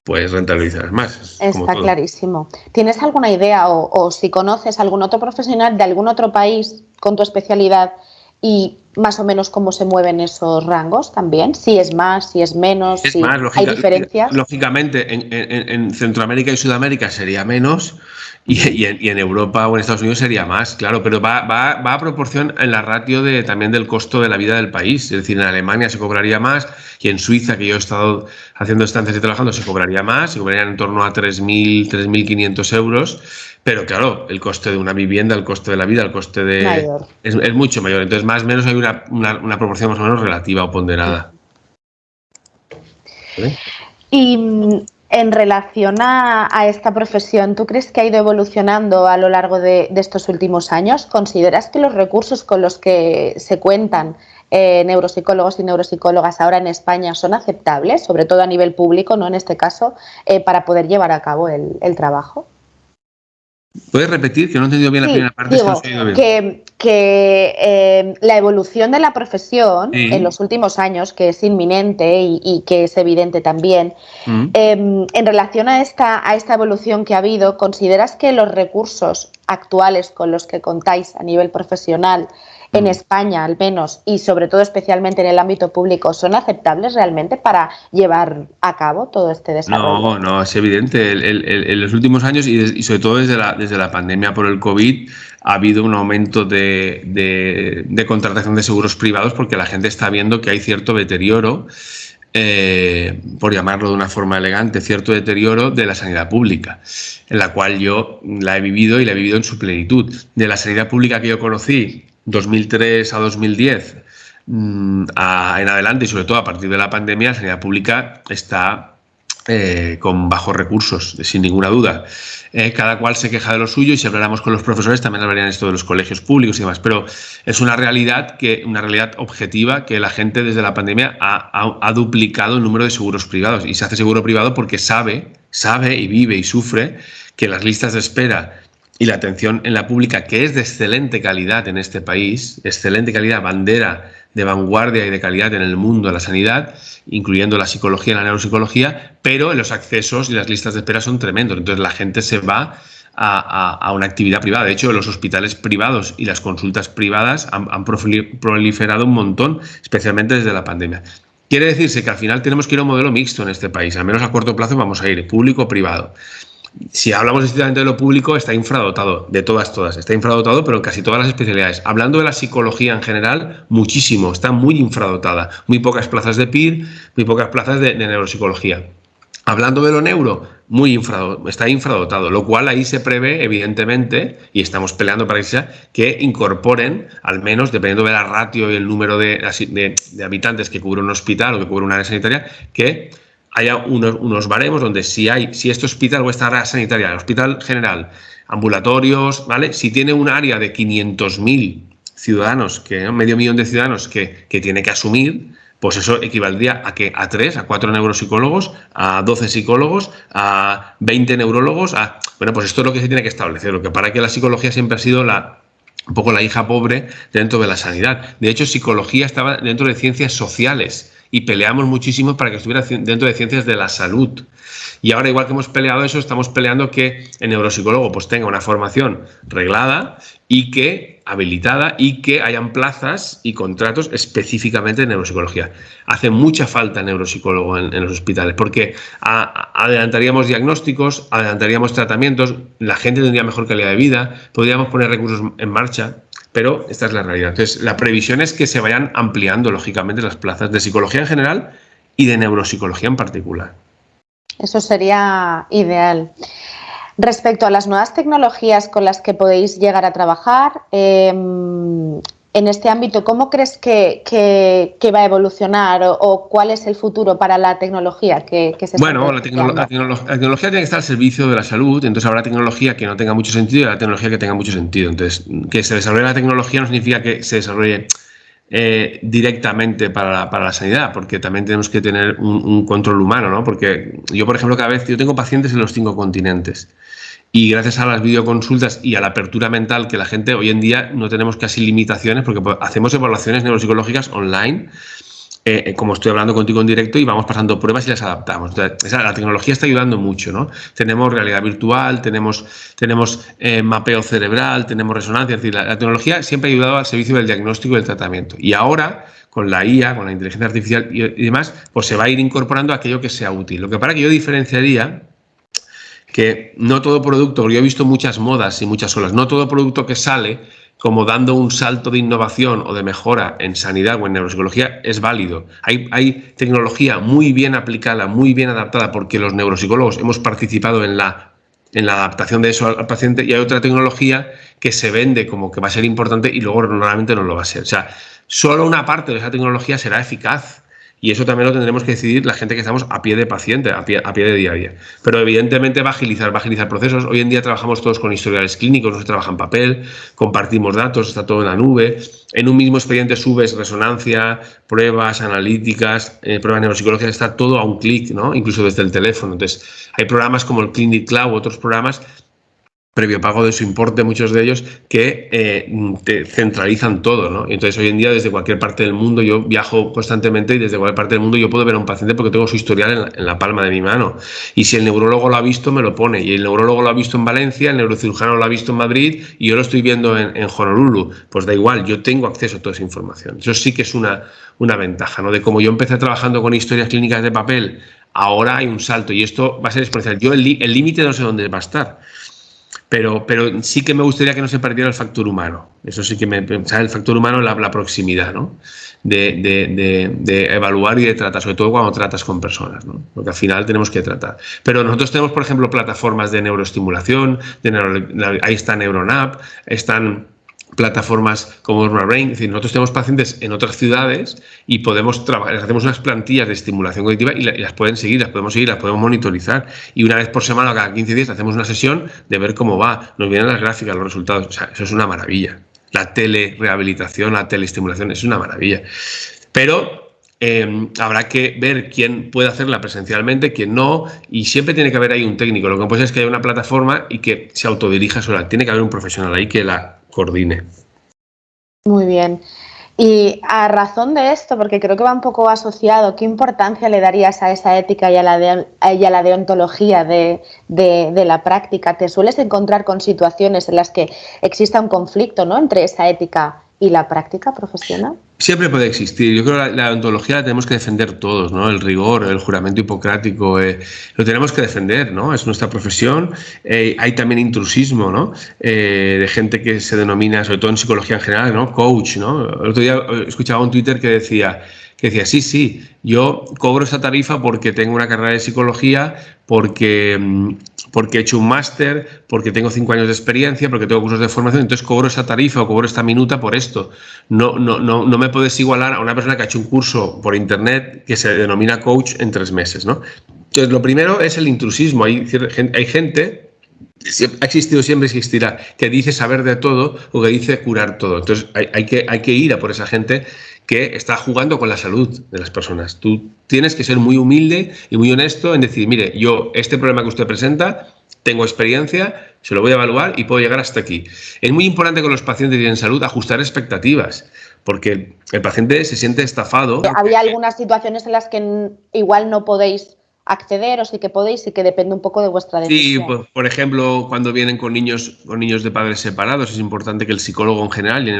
pues rentabilizarás más. Está clarísimo. ¿Tienes alguna idea o si conoces algún otro profesional de algún otro país con tu especialidad y más o menos cómo se mueven esos rangos también? Si es más, si es menos, si hay diferencias. Lógicamente, en Centroamérica y Sudamérica sería menos y en Europa o en Estados Unidos sería más, claro, pero va a proporción en la ratio también del costo de la vida del país. Es decir, en Alemania se cobraría más y en Suiza, que yo he estado haciendo estancias y trabajando, se cobraría más, se cobrarían en torno a 3.000, 3.500 euros. Pero claro, el coste de una vivienda, el coste de la vida, el coste de... Es mucho mayor. Entonces, más o menos hay una proporción más o menos relativa o ponderada. ¿Vale? Y en relación a esta profesión, ¿tú crees que ha ido evolucionando a lo largo de estos últimos años? ¿Consideras que los recursos con los que se cuentan neuropsicólogos y neuropsicólogas ahora en España son aceptables, sobre todo a nivel público, ¿no? En este caso, para poder llevar a cabo el trabajo? ¿Puedes repetir? Que no he entendido bien la primera parte. Digo, que que la evolución de la profesión en los últimos años, que es inminente y que es evidente también, en relación a esta evolución que ha habido, ¿consideras que los recursos actuales con los que contáis a nivel profesional en España, al menos, y sobre todo especialmente en el ámbito público, son aceptables realmente para llevar a cabo todo este desarrollo? No, es evidente. En los últimos años y sobre todo desde la pandemia por el COVID ha habido un aumento de contratación de seguros privados porque la gente está viendo que hay cierto deterioro, por llamarlo de una forma elegante, cierto deterioro de la sanidad pública, en la cual yo la he vivido y la he vivido en su plenitud. De la sanidad pública que yo conocí 2003 a 2010 en adelante y sobre todo a partir de la pandemia, la sanidad pública está con bajos recursos, sin ninguna duda. Cada cual se queja de lo suyo y si habláramos con los profesores también hablarían esto de los colegios públicos y demás, pero es una realidad objetiva que la gente desde la pandemia ha duplicado el número de seguros privados y se hace seguro privado porque sabe y vive y sufre que las listas de espera y la atención en la pública, que es de excelente calidad en este país, excelente calidad, bandera de vanguardia y de calidad en el mundo de la sanidad, incluyendo la psicología y la neuropsicología, pero los accesos y las listas de espera son tremendos. Entonces la gente se va a una actividad privada. De hecho, los hospitales privados y las consultas privadas han proliferado un montón, especialmente desde la pandemia. Quiere decirse que al final tenemos que ir a un modelo mixto en este país, al menos a corto plazo vamos a ir público-privado. Si hablamos estrictamente de lo público, está infradotado, de todas, está infradotado, pero en casi todas las especialidades. Hablando de la psicología en general, muchísimo, está muy infradotada. Muy pocas plazas de PIR, muy pocas plazas de neuropsicología. Hablando de lo neuro, está infradotado, lo cual ahí se prevé, evidentemente, y estamos peleando para que incorporen, al menos, dependiendo de la ratio y el número de habitantes que cubre un hospital o que cubre una área sanitaria, que haya unos baremos donde si este hospital o esta área sanitaria, el hospital general, ambulatorios, ¿vale? Si tiene un área de 500.000 ciudadanos, medio millón de ciudadanos que tiene que asumir, pues eso equivaldría a 3, a 4 neuropsicólogos, a 12 psicólogos, a 20 neurólogos. Bueno, pues esto es lo que se tiene que establecer. Lo que para que la psicología siempre ha sido un poco la hija pobre dentro de la sanidad. De hecho, psicología estaba dentro de ciencias sociales y peleamos muchísimo para que estuviera dentro de ciencias de la salud. Y ahora, igual que hemos peleado eso, estamos peleando que el neuropsicólogo pues tenga una formación reglada y que habilitada y que hayan plazas y contratos específicamente de neuropsicología. Hace mucha falta el neuropsicólogo en los hospitales porque adelantaríamos diagnósticos, adelantaríamos tratamientos, la gente tendría mejor calidad de vida, podríamos poner recursos en marcha. Pero esta es la realidad. Entonces, la previsión es que se vayan ampliando, lógicamente, las plazas de psicología en general y de neuropsicología en particular. Eso sería ideal. Respecto a las nuevas tecnologías con las que podéis llegar a trabajar, en este ámbito, ¿cómo crees que va a evolucionar o cuál es el futuro para la tecnología que se está Bueno, la tecnología tiene que estar al servicio de la salud, entonces habrá tecnología que no tenga mucho sentido y habrá tecnología que tenga mucho sentido. Entonces, que se desarrolle la tecnología no significa que se desarrolle directamente para la sanidad, porque también tenemos que tener un control humano, ¿no? Porque yo, por ejemplo, yo tengo pacientes en los 5 continentes. Y gracias a las videoconsultas y a la apertura mental que la gente hoy en día no tenemos casi limitaciones porque hacemos evaluaciones neuropsicológicas online, como estoy hablando contigo en directo y vamos pasando pruebas y las adaptamos. Entonces, la tecnología está ayudando mucho, ¿no? Tenemos realidad virtual, tenemos mapeo cerebral, tenemos resonancia, es decir, la tecnología siempre ha ayudado al servicio del diagnóstico y del tratamiento. Y ahora, con la IA, con la inteligencia artificial y demás, pues se va a ir incorporando aquello que sea útil. Lo que para que yo diferenciaría que no todo producto, porque yo he visto muchas modas y muchas olas, no todo producto que sale como dando un salto de innovación o de mejora en sanidad o en neuropsicología es válido. Hay tecnología muy bien aplicada, muy bien adaptada, porque los neuropsicólogos hemos participado en la adaptación de eso al paciente, y hay otra tecnología que se vende como que va a ser importante y luego normalmente no lo va a ser. O sea, solo una parte de esa tecnología será eficaz. Y eso también lo tendremos que decidir la gente que estamos a pie de paciente, a pie de día a día. Pero evidentemente va a agilizar procesos. Hoy en día trabajamos todos con historiales clínicos, no se trabaja en papel, compartimos datos, está todo en la nube. En un mismo expediente subes resonancia, pruebas analíticas, pruebas neuropsicológicas, está todo a un clic, ¿no? Incluso desde el teléfono. Entonces, hay programas como el Clinic Cloud u otros programas previo pago de su importe, muchos de ellos, que te centralizan todo, ¿no? Entonces, hoy en día, desde cualquier parte del mundo, yo viajo constantemente y desde cualquier parte del mundo yo puedo ver a un paciente porque tengo su historial en la palma de mi mano. Y si el neurólogo lo ha visto, me lo pone. Y el neurólogo lo ha visto en Valencia, el neurocirujano lo ha visto en Madrid y yo lo estoy viendo en Honolulu. Pues da igual, yo tengo acceso a toda esa información. Eso sí que es una ventaja, ¿no? De como yo empecé trabajando con historias clínicas de papel, ahora hay un salto y esto va a ser exponencial. Yo el límite no sé dónde va a estar. Pero sí que me gustaría que no se perdiera el factor humano. Eso sí que el factor humano, la proximidad, ¿no? De evaluar y de tratar, sobre todo cuando tratas con personas, ¿no? Porque al final tenemos que tratar. Pero nosotros tenemos, por ejemplo, plataformas de neuroestimulación, ahí está NeuroNap, están plataformas como NeuroBrain. Es decir, nosotros tenemos pacientes en otras ciudades y podemos trabajar, hacemos unas plantillas de estimulación cognitiva y las pueden seguir, las podemos monitorizar. Y una vez por semana, cada 15 días, hacemos una sesión de ver cómo va. Nos vienen las gráficas, los resultados. O sea, eso es una maravilla. La telerehabilitación, la teleestimulación, es una maravilla. Pero habrá que ver quién puede hacerla presencialmente, quién no, y siempre tiene que haber ahí un técnico. Lo que puede ser es que haya una plataforma y que se autodirija sola. Tiene que haber un profesional ahí que la coordine. Muy bien. Y a razón de esto, porque creo que va un poco asociado, ¿qué importancia le darías a esa ética y a la deontología de la práctica? ¿Te sueles encontrar con situaciones en las que exista un conflicto, ¿no?, entre esa ética y la práctica profesional? Siempre puede existir. Yo creo que la deontología la tenemos que defender todos, ¿no? El rigor, el juramento hipocrático, lo tenemos que defender, ¿no? Es nuestra profesión. Hay también intrusismo, ¿no? De gente que se denomina, sobre todo en psicología en general, ¿no? Coach, ¿no? El otro día escuchaba un Twitter que decía, sí, yo cobro esa tarifa porque tengo una carrera de psicología, porque he hecho un máster, porque tengo 5 años de experiencia, porque tengo cursos de formación, entonces cobro esa tarifa o cobro esta minuta por esto. No me puedes igualar a una persona que ha hecho un curso por internet que se denomina coach en 3 meses, ¿no? Entonces, lo primero es el intrusismo. Hay gente, ha existido, siempre existirá, que dice saber de todo o que dice curar todo. Entonces, hay que ir a por esa gente que está jugando con la salud de las personas. Tú tienes que ser muy humilde y muy honesto en decir, mire, yo este problema que usted presenta, tengo experiencia, se lo voy a evaluar y puedo llegar hasta aquí. Es muy importante con los pacientes en salud ajustar expectativas, porque el paciente se siente estafado. ¿Había algunas situaciones en las que igual no podéis acceder o sí que podéis y que depende un poco de vuestra decisión? Sí, por ejemplo, cuando vienen con niños de padres separados, es importante que el psicólogo en general y el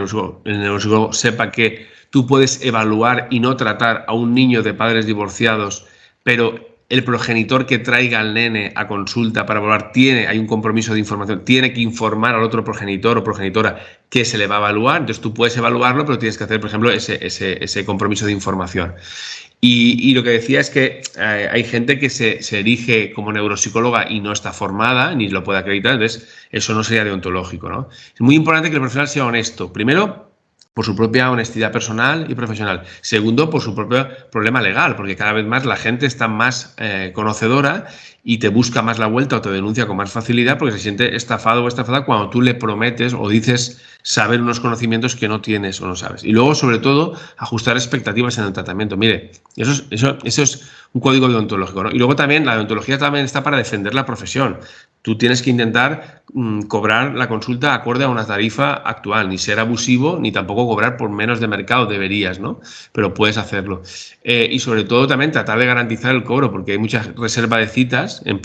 neuropsicólogo sepa que tú puedes evaluar y no tratar a un niño de padres divorciados, pero el progenitor que traiga al nene a consulta para evaluar hay un compromiso de información, tiene que informar al otro progenitor o progenitora que se le va a evaluar. Entonces tú puedes evaluarlo, pero tienes que hacer, por ejemplo, ese compromiso de información. Y lo que decía es que hay gente que se erige como neuropsicóloga y no está formada, ni lo puede acreditar, entonces eso no sería deontológico, ¿no? Es muy importante que el profesional sea honesto. Primero, por su propia honestidad personal y profesional. Segundo, por su propio problema legal, porque cada vez más la gente está más conocedora y te busca más la vuelta o te denuncia con más facilidad porque se siente estafado o estafada cuando tú le prometes o dices saber unos conocimientos que no tienes o no sabes. Y luego, sobre todo, ajustar expectativas en el tratamiento. Mire, eso es un código deontológico, ¿no? Y luego también, la deontología también está para defender la profesión. Tú tienes que intentar cobrar la consulta acorde a una tarifa actual, ni ser abusivo, ni tampoco cobrar por menos de mercado, deberías, ¿no? Pero puedes hacerlo. Y sobre todo también tratar de garantizar el cobro, porque hay mucha reserva de citas en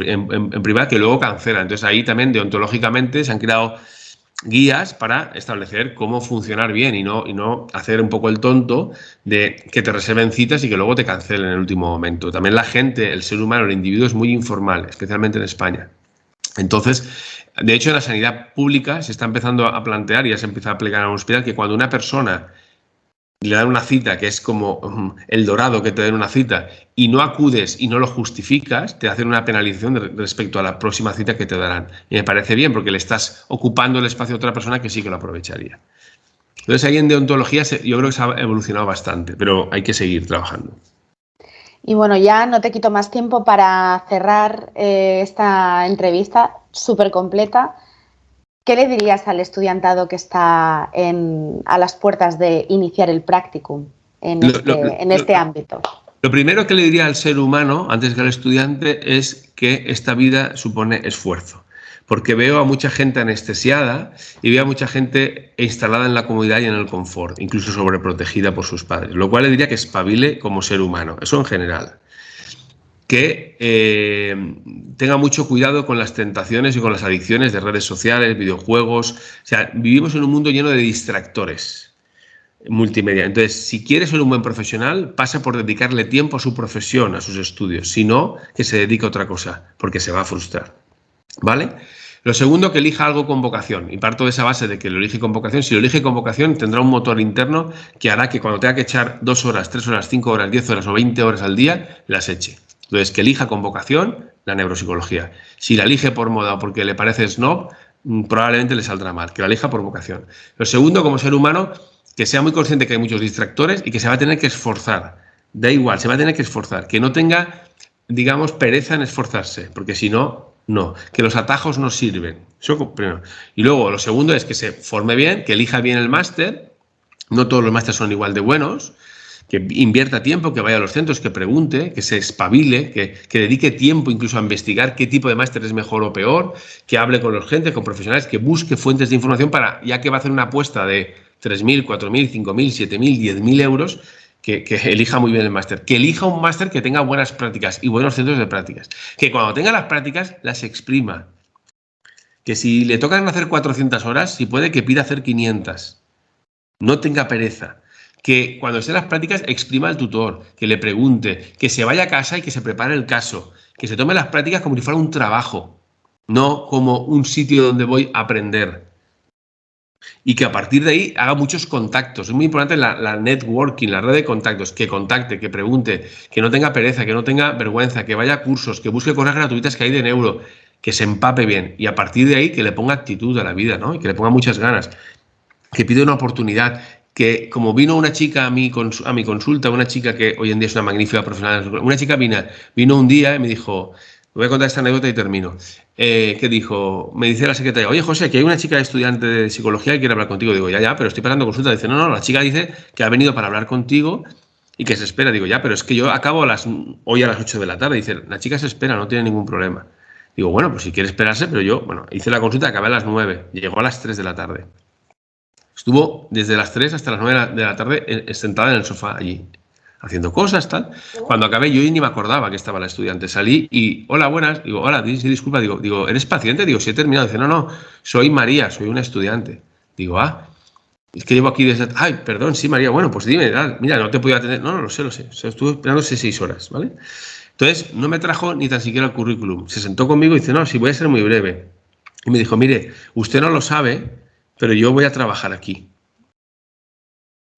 privado que luego cancelan. Entonces ahí también deontológicamente se han creado guías para establecer cómo funcionar bien y no hacer un poco el tonto de que te reserven citas y que luego te cancelen en el último momento. También la gente, el ser humano, el individuo es muy informal, especialmente en España. Entonces, de hecho, en la sanidad pública se está empezando a plantear, y ya se empieza a aplicar en un hospital, que cuando una persona le dan una cita, que es como el dorado que te den una cita, y no acudes y no lo justificas, te hacen una penalización respecto a la próxima cita que te darán. Y me parece bien, porque le estás ocupando el espacio a otra persona que sí que lo aprovecharía. Entonces, ahí en deontología yo creo que se ha evolucionado bastante, pero hay que seguir trabajando. Y bueno, ya no te quito más tiempo para cerrar esta entrevista súper completa. ¿Qué le dirías al estudiantado que está a las puertas de iniciar el practicum en este ámbito? Lo primero que le diría al ser humano, antes que al estudiante, es que esta vida supone esfuerzo. porque veo a mucha gente anestesiada y veo a mucha gente instalada en la comodidad y en el confort, incluso sobreprotegida por sus padres, lo cual le diría que espabile como ser humano, eso en general. Que tenga mucho cuidado con las tentaciones y con las adicciones de redes sociales, videojuegos. O sea, vivimos en un mundo lleno de distractores multimedia. Entonces, si quiere ser un buen profesional, pasa por dedicarle tiempo a su profesión, a sus estudios. Si no, que se dedique a otra cosa, porque se va a frustrar. ¿Vale? Lo segundo, que elija algo con vocación. Y parto de esa base de que lo elige con vocación. Si lo elige con vocación, tendrá un motor interno que hará que cuando tenga que echar 2 horas, 3 horas, 5 horas, 10 horas o 20 horas al día, las eche. Entonces, que elija con vocación la neuropsicología. Si la elige por moda o porque le parece snob, probablemente le saldrá mal. Que la elija por vocación. Lo segundo, como ser humano, que sea muy consciente que hay muchos distractores y que se va a tener que esforzar. Da igual, se va a tener que esforzar. Que no tenga, digamos, pereza en esforzarse, porque si no, no. Que los atajos no sirven. Eso primero. Y luego, lo segundo es que se forme bien, que elija bien el máster. No todos los másteres son igual de buenos. Que invierta tiempo, que vaya a los centros, que pregunte, que se espabile, que dedique tiempo incluso a investigar qué tipo de máster es mejor o peor, que hable con los gentes, con profesionales, que busque fuentes de información para, ya que va a hacer una apuesta de 3.000, 4.000, 5.000, 7.000, 10.000 euros, que elija muy bien el máster. Que elija un máster que tenga buenas prácticas y buenos centros de prácticas. Que cuando tenga las prácticas, las exprima. Que si le tocan hacer 400 horas, si puede, que pida hacer 500. No tenga pereza. Que cuando esté en las prácticas exprima al tutor, que le pregunte, que se vaya a casa y que se prepare el caso, que se tome las prácticas como si fuera un trabajo, no como un sitio donde voy a aprender. Y que a partir de ahí haga muchos contactos. Es muy importante la networking, la red de contactos, que contacte, que pregunte, que no tenga pereza, que no tenga vergüenza, que vaya a cursos, que busque cosas gratuitas que hay de neuro, que se empape bien. Y a partir de ahí que le ponga actitud a la vida, ¿no? Y que le ponga muchas ganas, que pida una oportunidad. Que como vino una chica a mi consulta, una chica que hoy en día es una magnífica profesional, una chica vino un día y me dijo, voy a contar esta anécdota y termino, que dijo, me dice la secretaria, oye José, que hay una chica estudiante de psicología que quiere hablar contigo. Digo, ya, pero estoy pasando consulta. Dice, no, la chica dice que ha venido para hablar contigo y que se espera. Digo, ya, pero es que yo acabo hoy a las 8 de la tarde. Dice, la chica se espera, no tiene ningún problema. Digo, bueno, pues si quiere esperarse, pero yo, hice la consulta, acabé a las 9, llegó a las 3 de la tarde. Estuvo desde las 3 hasta las 9 de la tarde sentada en el sofá allí, haciendo cosas, tal. Cuando acabé, yo ni me acordaba que estaba la estudiante. Salí y, hola, buenas. Digo, hola, sí, disculpa. Digo, ¿eres paciente? Digo, sí, he terminado. Dice, no, soy María, soy una estudiante. Digo, es que llevo aquí desde... Ay, perdón, sí, María. Bueno, pues dime, mira, no te podía atender. No, lo sé. O sea, estuve esperándose 6 horas, ¿vale? Entonces, no me trajo ni tan siquiera el currículum. Se sentó conmigo y dice, no, sí, voy a ser muy breve. Y me dijo, mire, usted no lo sabe, pero yo voy a trabajar aquí.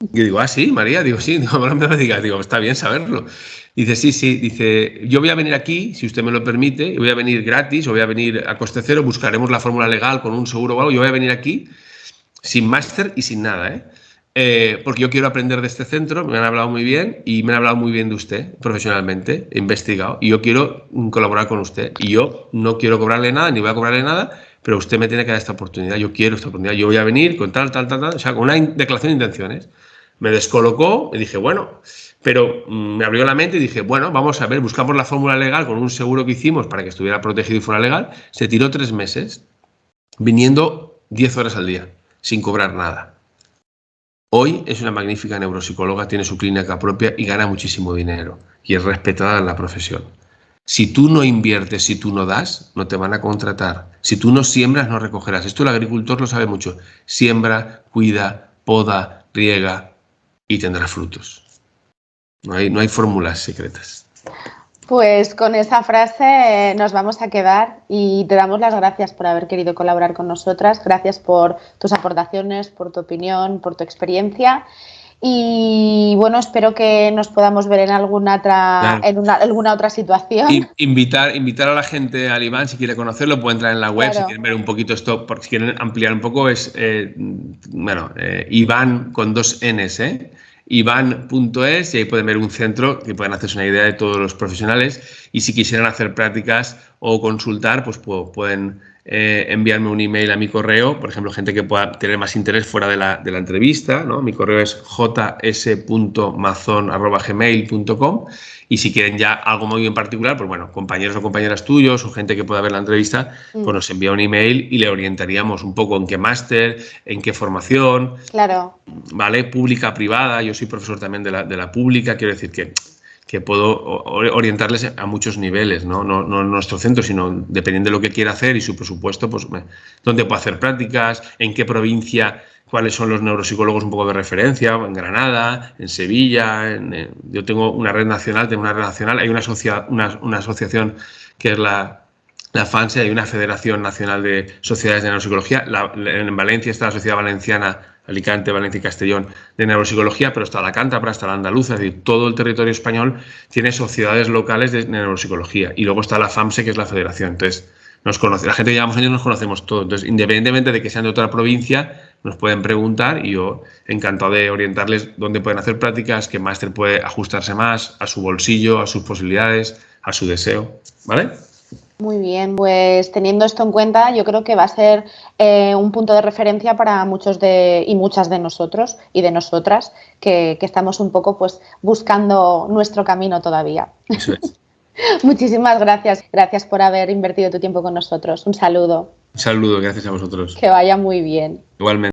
Y yo digo, sí, María, digo, sí, no me digas, digo, está bien saberlo. Dice, sí, dice, yo voy a venir aquí, si usted me lo permite, y voy a venir gratis, o voy a venir a coste cero, buscaremos la fórmula legal con un seguro o algo, yo voy a venir aquí sin máster y sin nada, porque yo quiero aprender de este centro, me han hablado muy bien y me han hablado muy bien de usted profesionalmente, he investigado, y yo quiero colaborar con usted, y yo no quiero cobrarle nada, ni voy a cobrarle nada, pero usted me tiene que dar esta oportunidad, yo quiero esta oportunidad, yo voy a venir con tal, o sea, con una declaración de intenciones. Me descolocó y dije, bueno, pero me abrió la mente y dije, bueno, vamos a ver, buscamos la fórmula legal con un seguro que hicimos para que estuviera protegido y fuera legal. Se tiró 3 meses, viniendo 10 horas al día, sin cobrar nada. Hoy es una magnífica neuropsicóloga, tiene su clínica propia y gana muchísimo dinero y es respetada en la profesión. Si tú no inviertes, si tú no das, no te van a contratar. Si tú no siembras, no recogerás. Esto el agricultor lo sabe mucho. Siembra, cuida, poda, riega y tendrá frutos. No hay fórmulas secretas. Pues con esa frase nos vamos a quedar y te damos las gracias por haber querido colaborar con nosotras. Gracias por tus aportaciones, por tu opinión, por tu experiencia. Y bueno, espero que nos podamos ver en alguna otra situación. Invitar a la gente al Iván, si quiere conocerlo, puede entrar en la web, claro. Si quieren ver un poquito esto, porque si quieren ampliar un poco es, Iván con 2 Ns, Iván.es, y ahí pueden ver un centro que pueden hacerse una idea de todos los profesionales, y si quisieran hacer prácticas o consultar, pues pueden enviarme un email a mi correo, por ejemplo, gente que pueda tener más interés fuera de la entrevista, ¿no? Mi correo es js.mazon@gmail.com, y si quieren ya algo muy en particular, pues bueno, compañeros o compañeras tuyos o gente que pueda ver la entrevista, pues nos envía un email y le orientaríamos un poco en qué máster, en qué formación. Claro. ¿Vale? Pública, privada. Yo soy profesor también de la pública, quiero decir que puedo orientarles a muchos niveles, ¿no? No en nuestro centro, sino dependiendo de lo que quiera hacer y su presupuesto, pues dónde puedo hacer prácticas, en qué provincia, cuáles son los neuropsicólogos un poco de referencia, en Granada, en Sevilla. Yo tengo una red nacional, hay una asociación que es la FANSE, hay una Federación Nacional de Sociedades de Neuropsicología. En Valencia está la Sociedad Valenciana, Alicante, Valencia y Castellón, de Neuropsicología, pero está la cántabra, está la andaluza, es decir, todo el territorio español tiene sociedades locales de neuropsicología. Y luego está la FAMSE, que es la federación. Entonces, nos conoce, la gente que llevamos años nos conocemos todos. Entonces, independientemente de que sean de otra provincia, nos pueden preguntar y yo encantado de orientarles dónde pueden hacer prácticas, qué máster puede ajustarse más a su bolsillo, a sus posibilidades, a su deseo. ¿Vale? Muy bien, pues teniendo esto en cuenta, yo creo que va a ser un punto de referencia para muchos y muchas de nosotros y de nosotras que estamos un poco pues buscando nuestro camino todavía. Eso es. Muchísimas gracias. Gracias por haber invertido tu tiempo con nosotros. Un saludo. Un saludo, gracias a vosotros. Que vaya muy bien. Igualmente.